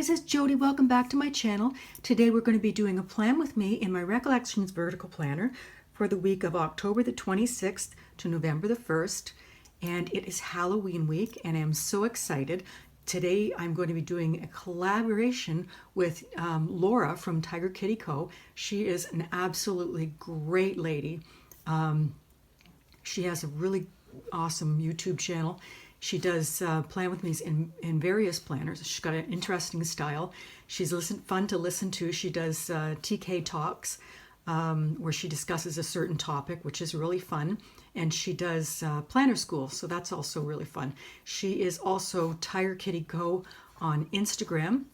guys, it's Jody. Welcome back to my channel. Today we're going to be doing a plan with me in my Recollections vertical planner for the week of October the 26th to November the 1st. And it is Halloween week and I am so excited. Today I'm going to be doing a collaboration with Laura from Tyger Kitty Co. She is an absolutely great lady. She has a really awesome YouTube channel. She does plan with me in various planners. She's got an interesting style. She's fun to listen to. She does TK Talks where she discusses a certain topic, which is really fun. And she does planner school, so that's also really fun. She is also Tyger Kitty Co on Instagram.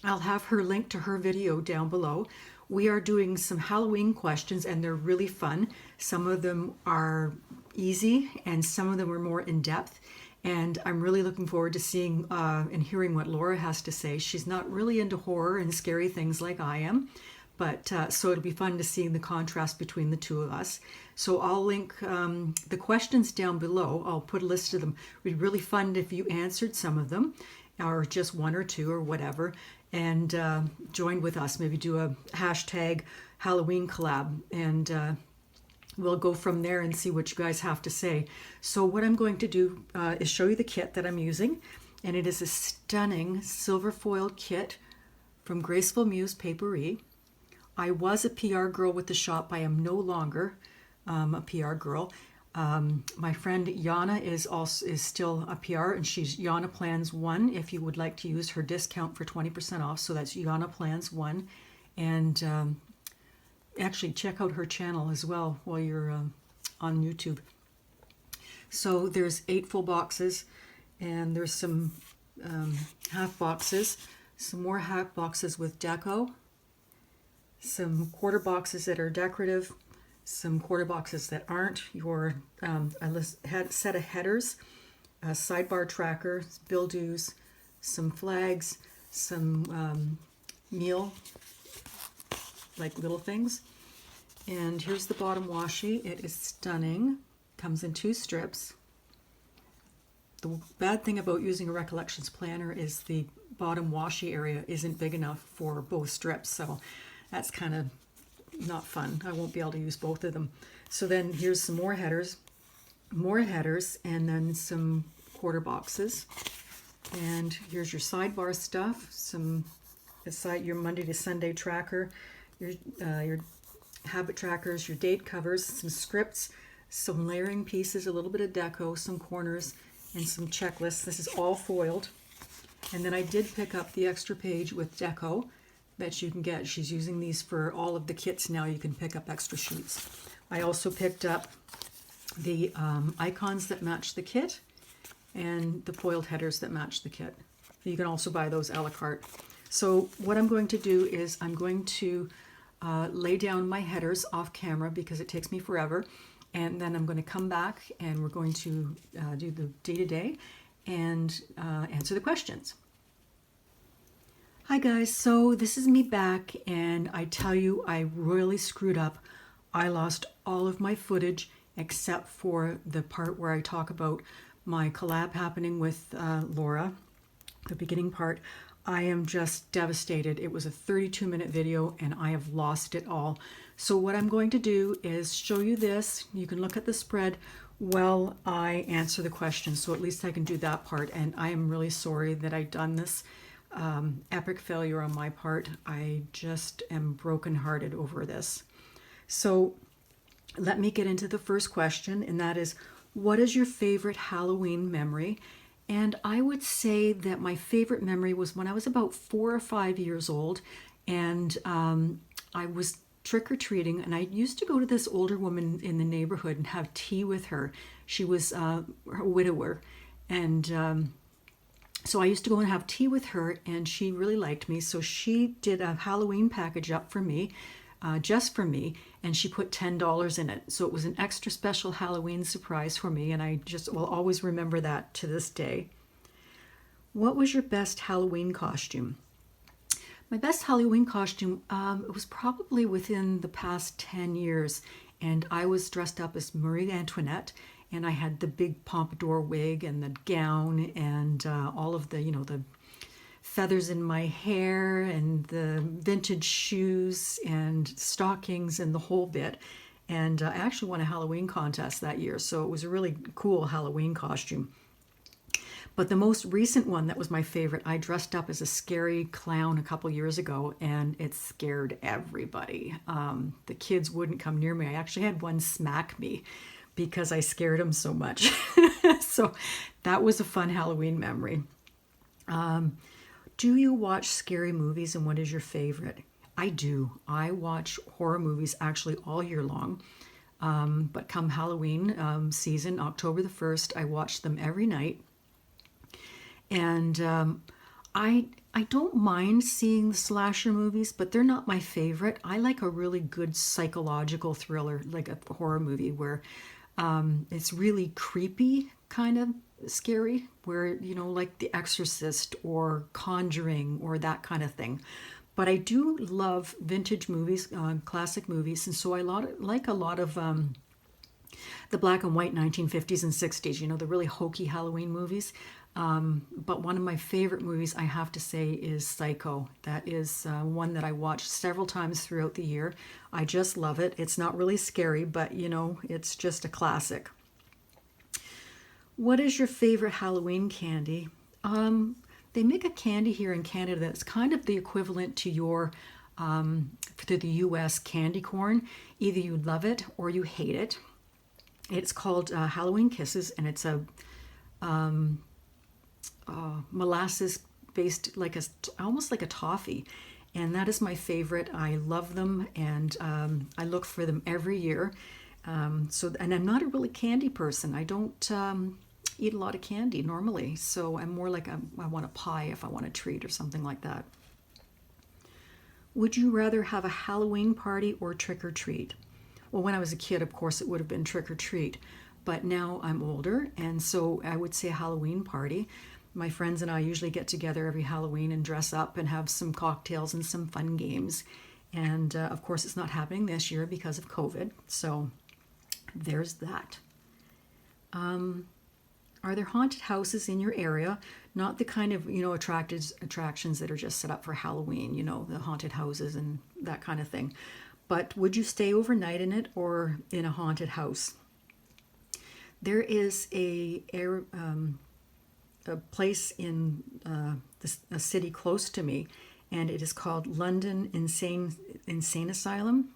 I'll have her link to her video down below. We are doing some Halloween questions and they're really fun. Some of them are easy and some of them are more in depth. And I'm really looking forward to seeing and hearing what Laura has to say. She's not really into horror and scary things like I am, but so it'll be fun to see the contrast between the two of us. So I'll link the questions down below. I'll put a list of them. It'd be really fun if you answered some of them, or just one or two or whatever, and join with us. Maybe do a hashtag Halloween collab, and we'll go from there and see what you guys have to say. So what I'm going to do is show you the kit that I'm using, and it is a stunning silver foiled kit from Graceful Muse Paperie. I was a PR girl with the shop. I am no longer a PR girl. My friend Yana is still a PR, and she's Yana Plans 1 if you would like to use her discount for 20% off. So that's Yana Plans 1. And actually check out her channel as well while you're on YouTube. So there's 8 full boxes, and there's some half boxes, some more half boxes with deco, some quarter boxes that are decorative, some quarter boxes that aren't, your a set of headers, a sidebar tracker, bill-doos, some flags, some meal, like little things. And here's the bottom washi. It is stunning. Comes in 2 strips. The bad thing about using a Recollections planner is the bottom washi area isn't big enough for both strips, so that's kind of not fun. I won't be able to use both of them. So then here's some more headers, and then some quarter boxes. And here's your sidebar stuff, your Monday to Sunday tracker, your habit trackers, your date covers, some scripts, some layering pieces, a little bit of deco, some corners, and some checklists. This is all foiled. And then I did pick up the extra page with deco that you can get. She's using these for all of the kits now. You can pick up extra sheets. I also picked up the icons that match the kit and the foiled headers that match the kit. You can also buy those a la carte. So what I'm going to do is I'm going to lay down my headers off camera because it takes me forever, and then I'm going to come back and we're going to do the day-to-day and answer the questions. Hi guys, so this is me back, and I tell you, I royally screwed up. I lost all of my footage except for the part where I talk about my collab happening with Laura, the beginning part. I am just devastated. It was a 32-minute video and I have lost it all. So what I'm going to do is show you this. You can look at the spread while I answer the questions, so at least I can do that part. And I am really sorry that I've done this. Epic failure on my part. I just am brokenhearted over this. So let me get into the first question, and that is, what is your favorite Halloween memory? And I would say that my favorite memory was when I was about 4 or 5 years old, and I was trick-or-treating, and I used to go to this older woman in the neighborhood and have tea with her. She was a widower, and so I used to go and have tea with her, and she really liked me. So she did a Halloween package up for me, just for me, and she put $10 in it. So it was an extra special Halloween surprise for me, and I just will always remember that to this day. What was your best Halloween costume? My best Halloween costume, it was probably within the past 10 years, and I was dressed up as Marie Antoinette, and I had the big pompadour wig and the gown and all of the, the feathers in my hair and the vintage shoes and stockings and the whole bit. And I actually won a Halloween contest that year, so it was a really cool Halloween costume. But the most recent one that was my favorite, I dressed up as a scary clown a couple years ago, and it scared everybody. The kids wouldn't come near me. I actually had one smack me because I scared him so much. So that was a fun Halloween memory. Do you watch scary movies, and what is your favorite? I do. I watch horror movies actually all year long. But come Halloween season, October the 1st, I watch them every night. And I don't mind seeing the slasher movies, but they're not my favorite. I like a really good psychological thriller, like a horror movie where it's really creepy, kind of scary, where, you know, like The Exorcist or Conjuring or that kind of thing. But I do love vintage movies, classic movies, and so I like a lot of the black and white 1950s and 60s, you know, the really hokey Halloween movies. But one of my favorite movies, I have to say, is Psycho. That is one that I watch several times throughout the year. I just love it. It's not really scary, but, you know, it's just a classic. What is your favorite Halloween candy? They make a candy here in Canada that's kind of the equivalent to your, to the US candy corn. Either you love it or you hate it. It's called Halloween Kisses, and it's a molasses based, like almost like a toffee, and that is my favorite. I love them, and I look for them every year. And I'm not a really candy person. I don't eat a lot of candy normally, so I'm more like I want a pie if I want a treat or something like that. Would you rather have a Halloween party or trick or treat? Well, when I was a kid, of course, it would have been trick or treat, but now I'm older, and so I would say a Halloween party. My friends and I usually get together every Halloween and dress up and have some cocktails and some fun games. And of course, it's not happening this year because of COVID, so there's that. Are there haunted houses in your area? Not the kind of, you know, attractions that are just set up for Halloween, you know, the haunted houses and that kind of thing. But would you stay overnight in it or in a haunted house? There is a place in a city close to me, and it is called London Insane Asylum,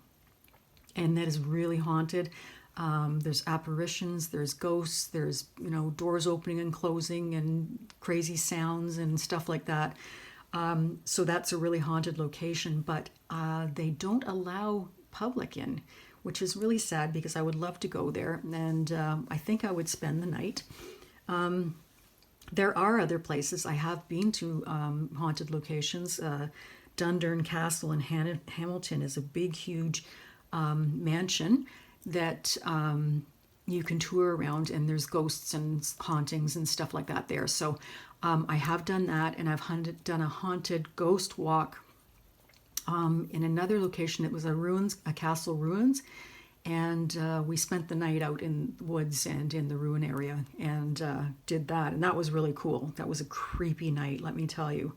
and that is really haunted. There's apparitions, there's ghosts, there's, you know, doors opening and closing and crazy sounds and stuff like that. So that's a really haunted location, but they don't allow public in, which is really sad because I would love to go there, and I think I would spend the night. There are other places. I have been to haunted locations. Dundurn Castle in Hamilton is a big, huge mansion that you can tour around, and there's ghosts and hauntings and stuff like that there. So I have done that, and I've done a haunted ghost walk in another location. It was a castle ruins, and we spent the night out in the woods and in the ruin area and did that, and that was really cool. That was a creepy night, let me tell you.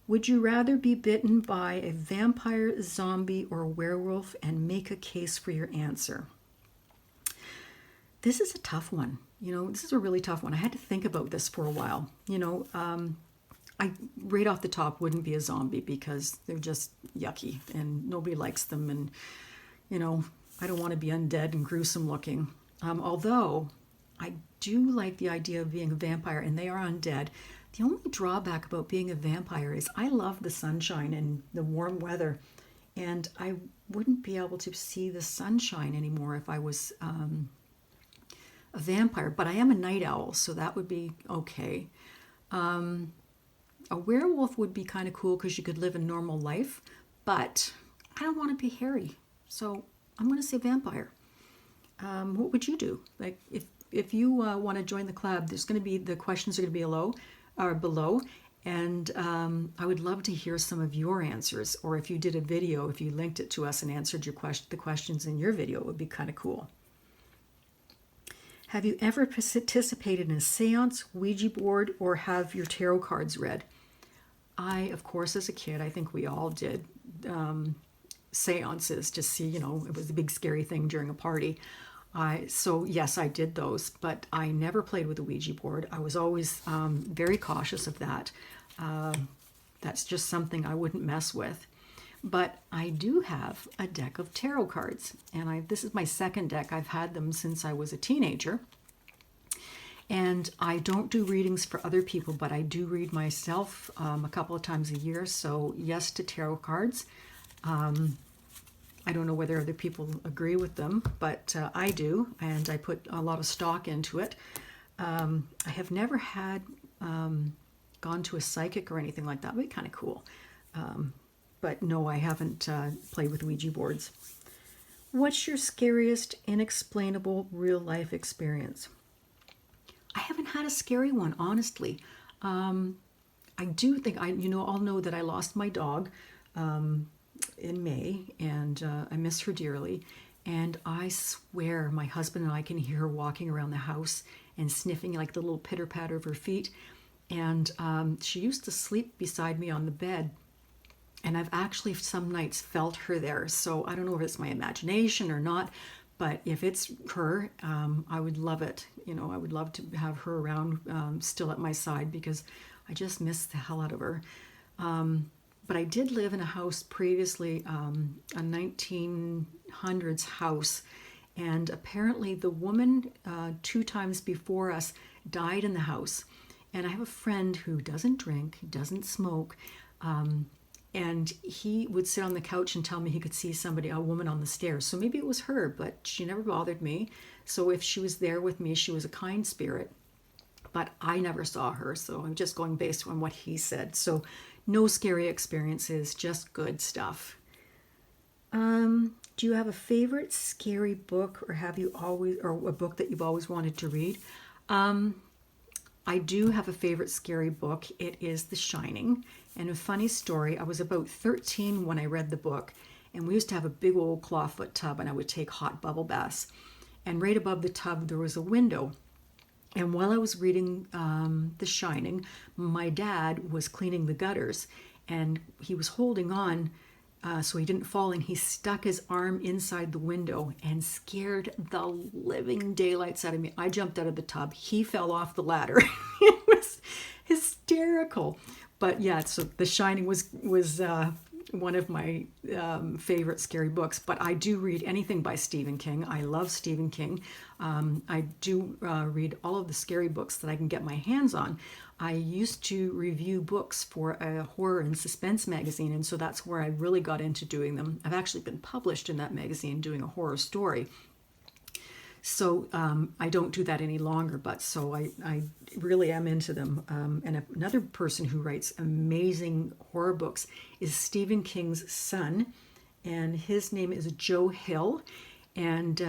Would you rather be bitten by a vampire, zombie, or werewolf, and make a case for your answer? This is a tough one. You know, this is a really tough one. I had to think about this for a while. You know, I right off the top wouldn't be a zombie because they're just yucky and nobody likes them, and you know, I don't want to be undead and gruesome looking. Although I do like the idea of being a vampire, and they are undead. The only drawback about being a vampire is I love the sunshine and the warm weather, and I wouldn't be able to see the sunshine anymore if I was a vampire. But I am a night owl, so that would be okay. A werewolf would be kind of cool because you could live a normal life, but I don't want to be hairy, so I'm going to say vampire. What would you do? Like, if you want to join the club, the questions are going to be below, and I would love to hear some of your answers. Or if you did a video, if you linked it to us and answered the questions in your video, it would be kind of cool. Have you ever participated in a seance, Ouija board, or have your tarot cards read? Of course, as a kid, I think we all did seances to see, it was a big scary thing during a party. So yes, I did those, but I never played with a Ouija board. I was always very cautious of that. That's just something I wouldn't mess with. But I do have a deck of tarot cards, and this is my second deck. I've had them since I was a teenager. And I don't do readings for other people, but I do read myself a couple of times a year. So yes to tarot cards. I don't know whether other people agree with them, but I do, and I put a lot of stock into it. I have never had gone to a psychic or anything like that. It would be kind of cool. But no, I haven't played with Ouija boards. What's your scariest, inexplainable real-life experience? I haven't had a scary one, honestly. I do think I'll know that I lost my dog in May, and I miss her dearly. And I swear my husband and I can hear her walking around the house and sniffing like the little pitter-patter of her feet. And she used to sleep beside me on the bed. And I've actually some nights felt her there. So I don't know if it's my imagination or not, but if it's her, I would love it. I would love to have her around still at my side, because I just miss the hell out of her. But I did live in a house previously, a 1900s house, and apparently the woman 2 times before us died in the house. And I have a friend who doesn't drink, doesn't smoke, and he would sit on the couch and tell me he could see a woman on the stairs. So maybe it was her, but she never bothered me. So if she was there with me, she was a kind spirit. But I never saw her, so I'm just going based on what he said. So no scary experiences, just good stuff. Do you have a favorite scary book, or a book that you've always wanted to read? I do have a favorite scary book. It is The Shining. And a funny story, I was about 13 when I read the book, and we used to have a big old clawfoot tub, and I would take hot bubble baths. And right above the tub, there was a window. And while I was reading The Shining, my dad was cleaning the gutters, and he was holding on so he didn't fall, and he stuck his arm inside the window and scared the living daylights out of me. I jumped out of the tub. He fell off the ladder. It was hysterical. But yeah, so The Shining was one of my favorite scary books. But I do read anything by Stephen King. I love Stephen King. I do read all of the scary books that I can get my hands on. I used to review books for a horror and suspense magazine, and so that's where I really got into doing them. I've actually been published in that magazine doing a horror story. So I don't do that any longer, but so I really am into them. And another person who writes amazing horror books is Stephen King's son, and his name is Joe Hill. And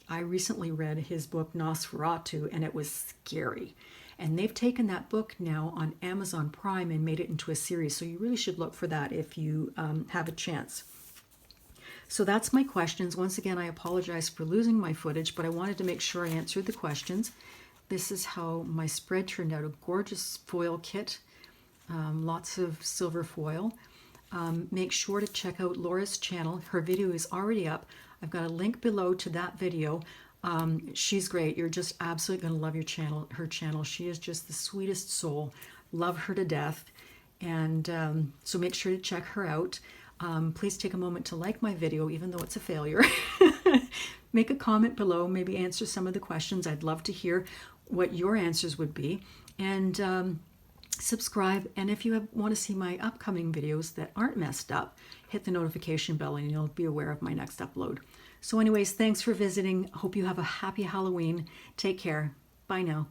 I recently read his book Nosferatu, and it was scary. And they've taken that book now on Amazon Prime and made it into a series. So you really should look for that if you have a chance. So that's my questions. Once again, I apologize for losing my footage, but I wanted to make sure I answered the questions. This is how my spread turned out. A gorgeous foil kit, lots of silver foil. Make sure to check out Laura's channel. Her video is already up. I've got a link below to that video. She's great. You're just absolutely going to love her channel. She is just the sweetest soul. Love her to death. And so make sure to check her out. Please take a moment to like my video, even though it's a failure. Make a comment below, maybe answer some of the questions. I'd love to hear what your answers would be. And subscribe. And if you want to see my upcoming videos that aren't messed up, hit the notification bell and you'll be aware of my next upload. So anyways, thanks for visiting. Hope you have a happy Halloween. Take care. Bye now.